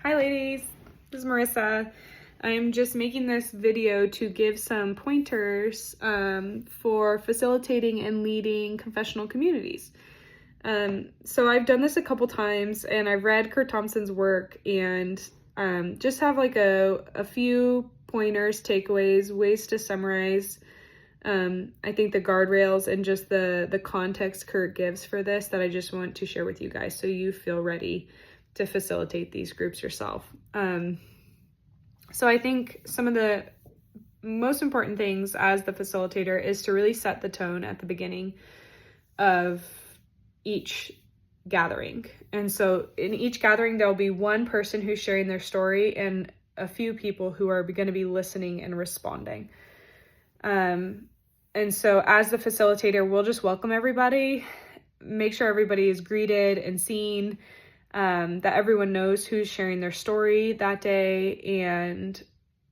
Hi ladies, this is Marissa. I'm just making this video to give some pointers for facilitating and leading confessional communities. So I've done this a couple times and I've read Kurt Thompson's work and just have like a few pointers, takeaways, ways to summarize I think the guardrails and just the context Kurt gives for this that I just want to share with you guys so you feel ready to facilitate these groups yourself. So I think some of the most important things as the facilitator is to really set the tone at the beginning of each gathering. And so in each gathering, there'll be one person who's sharing their story and a few people who are going to be listening and responding. And so as the facilitator, we'll just welcome everybody, make sure everybody is greeted and seen, that everyone knows who's sharing their story that day, and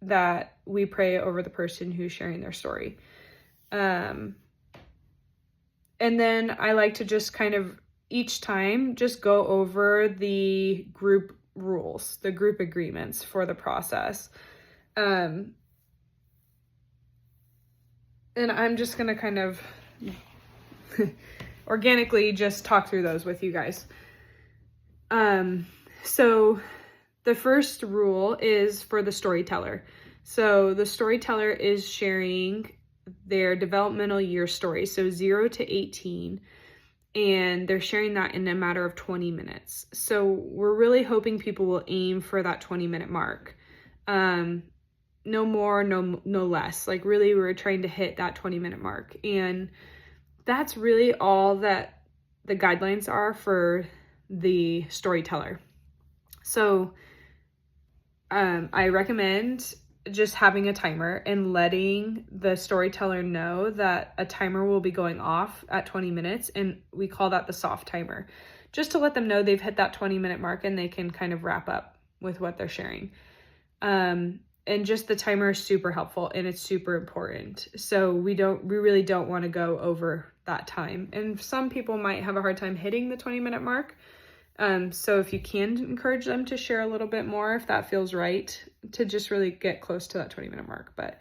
that we pray over the person who's sharing their story. And then I like to just kind of each time just go over the group rules, the group agreements for the process. And I'm just going to kind of organically just talk through those with you guys. So the first rule is for the storyteller. So the storyteller is sharing their developmental year story, so 0 to 18, and they're sharing that in a matter of 20 minutes. So we're really hoping people will aim for that 20-minute mark. No more, no less. Like really, we're trying to hit that 20-minute mark. And that's really all that the guidelines are for the storyteller. So I recommend just having a timer and letting the storyteller know that a timer will be going off at 20 minutes. And we call that the soft timer, just to let them know they've hit that 20-minute mark and they can kind of wrap up with what they're sharing. And just the timer is super helpful and it's super important. So we really don't want to go over that time. And some people might have a hard time hitting the 20-minute mark. So if you can encourage them to share a little bit more, if that feels right, to just really get close to that 20-minute mark, but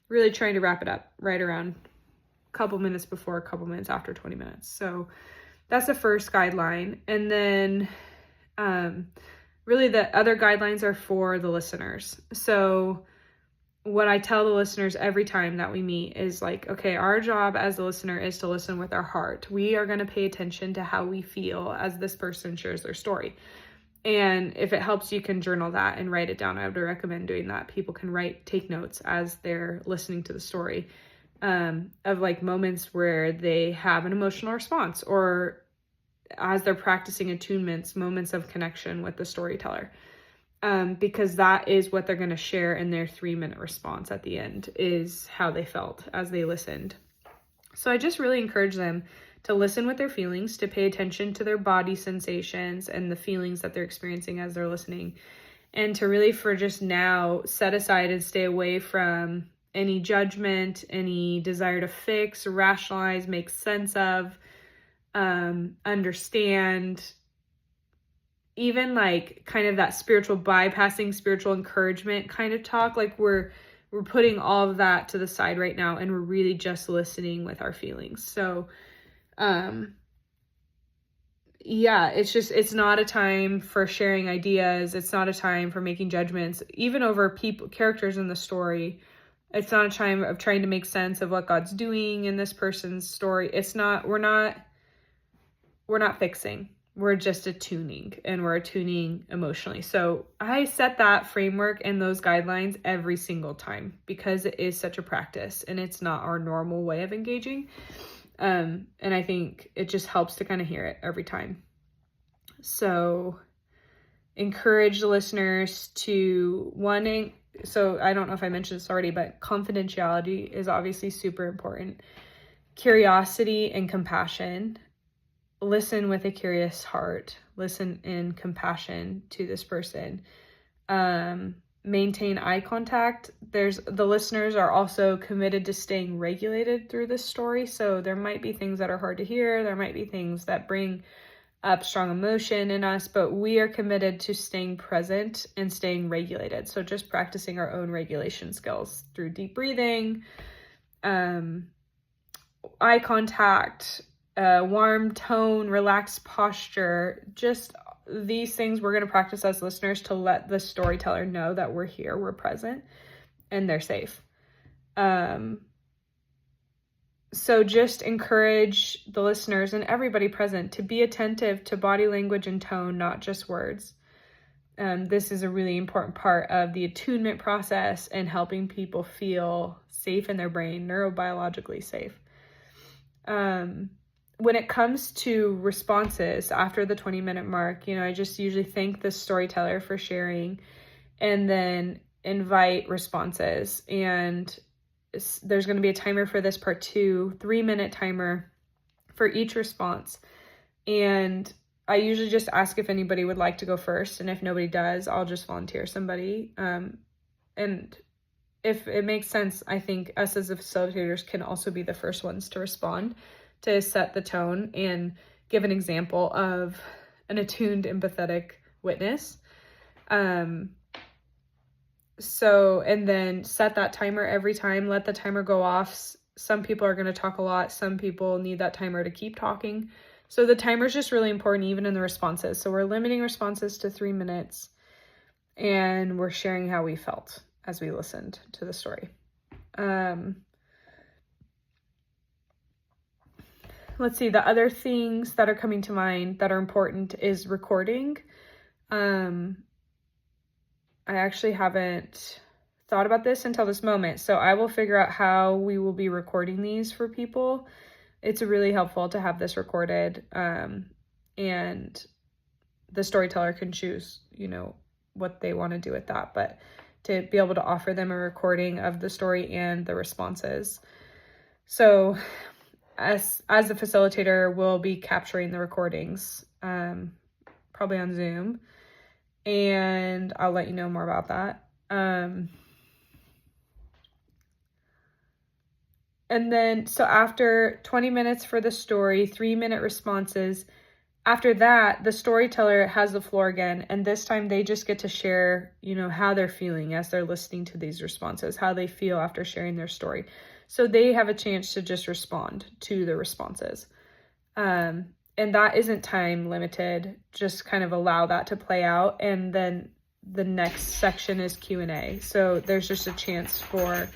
really trying to wrap it up right around a couple minutes before, a couple minutes after 20 minutes. So that's the first guideline. And then, really the other guidelines are for the listeners. So what I tell the listeners every time that we meet is like, okay, our job as the listener is to listen with our heart. We are going to pay attention to how we feel as this person shares their story. And if it helps, you can journal that and write it down. I would recommend doing that. People can take notes as they're listening to the story, of like moments where they have an emotional response, or as they're practicing attunements, moments of connection with the storyteller. Because that is what they're going to share in their 3-minute response at the end, is how they felt as they listened. So I just really encourage them to listen with their feelings, to pay attention to their body sensations and the feelings that they're experiencing as they're listening, and to really, for just now, set aside and stay away from any judgment, any desire to fix, rationalize, make sense of, understand, even like kind of that spiritual bypassing, spiritual encouragement kind of talk. Like we're putting all of that to the side right now, and we're really just listening with our feelings. So, yeah, it's not a time for sharing ideas. It's not a time for making judgments, even over characters in the story. It's not a time of trying to make sense of what God's doing in this person's story. We're not fixing. We're just attuning, and we're attuning emotionally. So I set that framework and those guidelines every single time because it is such a practice and it's not our normal way of engaging. And I think it just helps to kind of hear it every time. So encourage the listeners to so I don't know if I mentioned this already, but confidentiality is obviously super important. Curiosity and compassion. Listen with a curious heart. Listen in compassion to this person. Maintain eye contact. The listeners are also committed to staying regulated through this story. So there might be things that are hard to hear. There might be things that bring up strong emotion in us, but we are committed to staying present and staying regulated. So just practicing our own regulation skills through deep breathing, eye contact, warm tone, relaxed posture, just these things we're going to practice as listeners to let the storyteller know that we're here, we're present, and they're safe. So just encourage the listeners and everybody present to be attentive to body language and tone, not just words. This is a really important part of the attunement process and helping people feel safe in their brain, neurobiologically safe. When it comes to responses after the 20-minute mark, I just usually thank the storyteller for sharing and then invite responses. And there's going to be a timer for this part 2, 3-minute timer for each response. And I usually just ask if anybody would like to go first. And if nobody does, I'll just volunteer somebody. And if it makes sense, I think us as the facilitators can also be the first ones to respond, to set the tone and give an example of an attuned, empathetic witness. And then set that timer every time, let the timer go off. Some people are going to talk a lot. Some people need that timer to keep talking. So the timer is just really important, even in the responses. So we're limiting responses to 3 minutes, and we're sharing how we felt as we listened to the story. Let's see, the other things that are coming to mind that are important is recording. I actually haven't thought about this until this moment, so I will figure out how we will be recording these for people. It's really helpful to have this recorded, and the storyteller can choose, what they want to do with that, but to be able to offer them a recording of the story and the responses. So as a facilitator, we'll be capturing the recordings, probably on Zoom, and I'll let you know more about that. And then, so after 20 minutes for the story, 3-minute responses, after that, the storyteller has the floor again, and this time they just get to share, how they're feeling as they're listening to these responses, how they feel after sharing their story. So they have a chance to just respond to the responses. And that isn't time limited, just kind of allow that to play out. And then the next section is Q&A. So there's just a chance for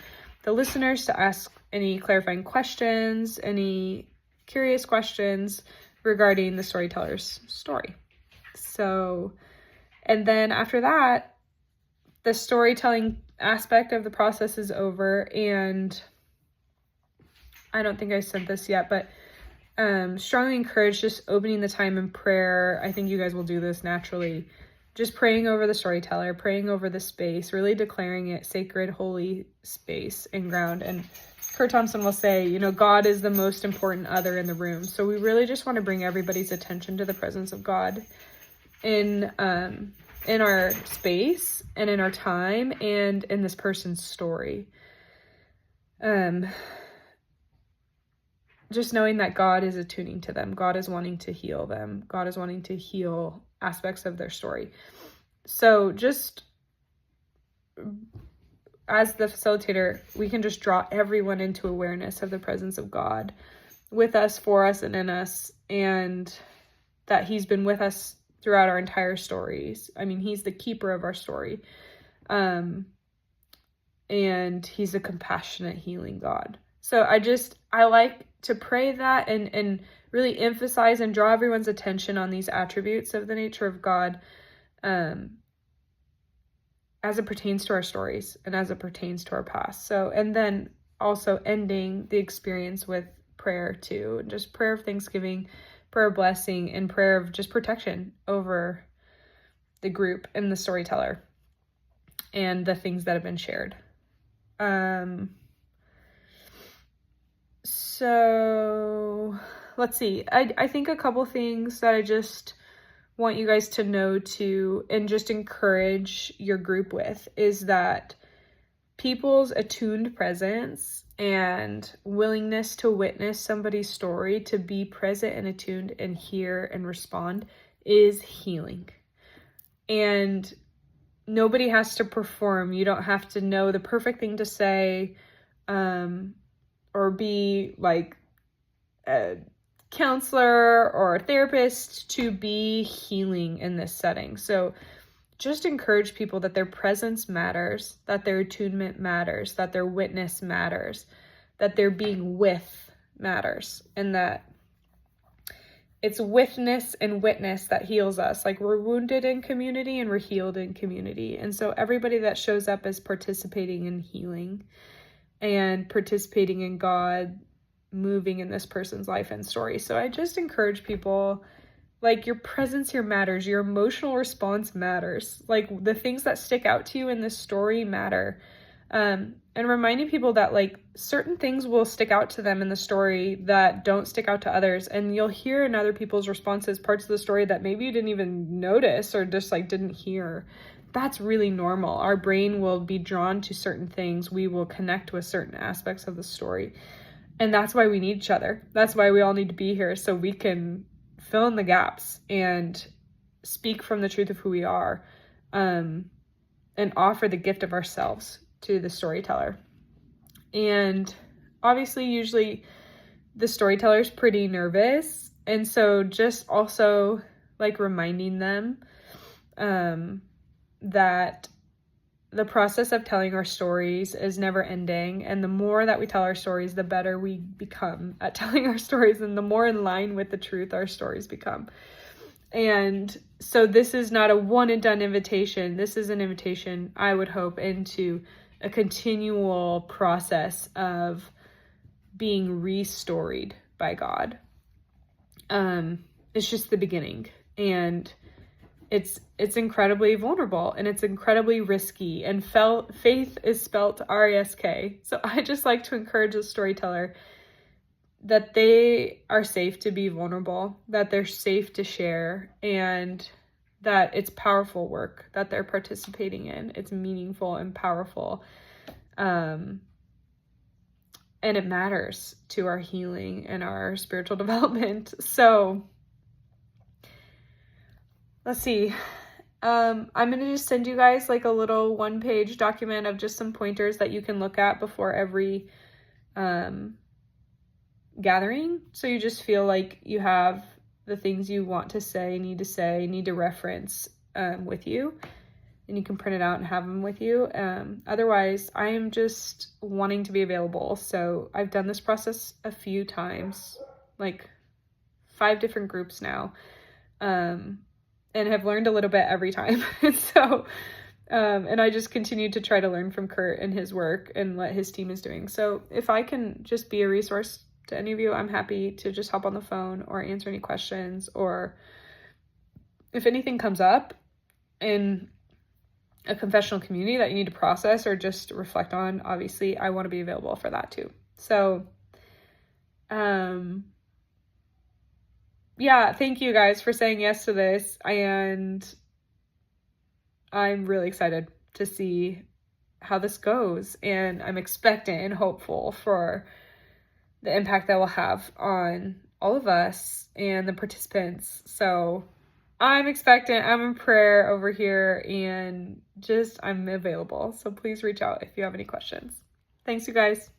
the listeners to ask any clarifying questions, any curious questions regarding the storyteller's story. So, and then after that, the storytelling aspect of the process is over, and I don't think I said this yet, but strongly encourage just opening the time in prayer. I think you guys will do this naturally. Just praying over the storyteller, praying over the space, really declaring it sacred, holy space and ground. And Kurt Thompson will say, God is the most important other in the room. So we really just want to bring everybody's attention to the presence of God in our space and in our time and in this person's story. Just knowing that God is attuning to them. God is wanting to heal them. God is wanting to heal aspects of their story. So just as the facilitator, we can just draw everyone into awareness of the presence of God with us, for us, and in us, and that he's been with us throughout our entire stories. I mean, he's the keeper of our story. And he's a compassionate, healing God. So I like to pray that and really emphasize and draw everyone's attention on these attributes of the nature of God, as it pertains to our stories and as it pertains to our past. So, and then also ending the experience with prayer too, just prayer of thanksgiving, prayer of blessing, and prayer of just protection over the group and the storyteller and the things that have been shared. So let's see. I think a couple things that I just want you guys to know too, and just encourage your group with, is that people's attuned presence and willingness to witness somebody's story, to be present and attuned and hear and respond, is healing. And nobody has to perform. You don't have to know the perfect thing to say, or be like a counselor or a therapist to be healing in this setting. So just encourage people that their presence matters, that their attunement matters, that their witness matters, that their being with matters, and that it's witness and witness that heals us. Like, we're wounded in community and we're healed in community. And so everybody that shows up is participating in healing and participating in God moving in this person's life and story. So I just encourage people, like, your presence here matters. Your emotional response matters. Like, the things that stick out to you in this story matter. And reminding people that, like, certain things will stick out to them in the story that don't stick out to others. And you'll hear in other people's responses parts of the story that maybe you didn't even notice or just like didn't hear. That's really normal. Our brain will be drawn to certain things. We will connect with certain aspects of the story. And that's why we need each other. That's why we all need to be here, so we can fill in the gaps and speak from the truth of who we are, and offer the gift of ourselves to the storyteller. And obviously, usually the storyteller is pretty nervous. And so just also like reminding them that the process of telling our stories is never ending. And the more that we tell our stories, the better we become at telling our stories, and the more in line with the truth our stories become. And so this is not a one and done invitation. This is an invitation, I would hope, into a continual process of being restoried by God. It's just the beginning, and it's incredibly vulnerable, and it's incredibly risky, and faith is spelt R-E-S-K. So I just like to encourage the storyteller that they are safe to be vulnerable, that they're safe to share, and that it's powerful work that they're participating in. It's meaningful and powerful. And it matters to our healing and our spiritual development. So let's see. I'm going to just send you guys like a little 1-page document of just some pointers that you can look at before every gathering. So you just feel like you have the things you want to say, need to reference with you, and you can print it out and have them with you. Otherwise, I am just wanting to be available. So I've done this process a few times, like 5 different groups now, and have learned a little bit every time. So, and I just continue to try to learn from Kurt and his work and what his team is doing. So if I can just be a resource to any of you, I'm happy to just hop on the phone or answer any questions, or if anything comes up in a confessional community that you need to process or just reflect on, obviously I want to be available for that too. So, yeah, thank you guys for saying yes to this, and I'm really excited to see how this goes, and I'm expectant and hopeful for the impact that will have on all of us and the participants. So I'm expectant, I'm in prayer over here, and just I'm available. So please reach out if you have any questions. Thanks, you guys.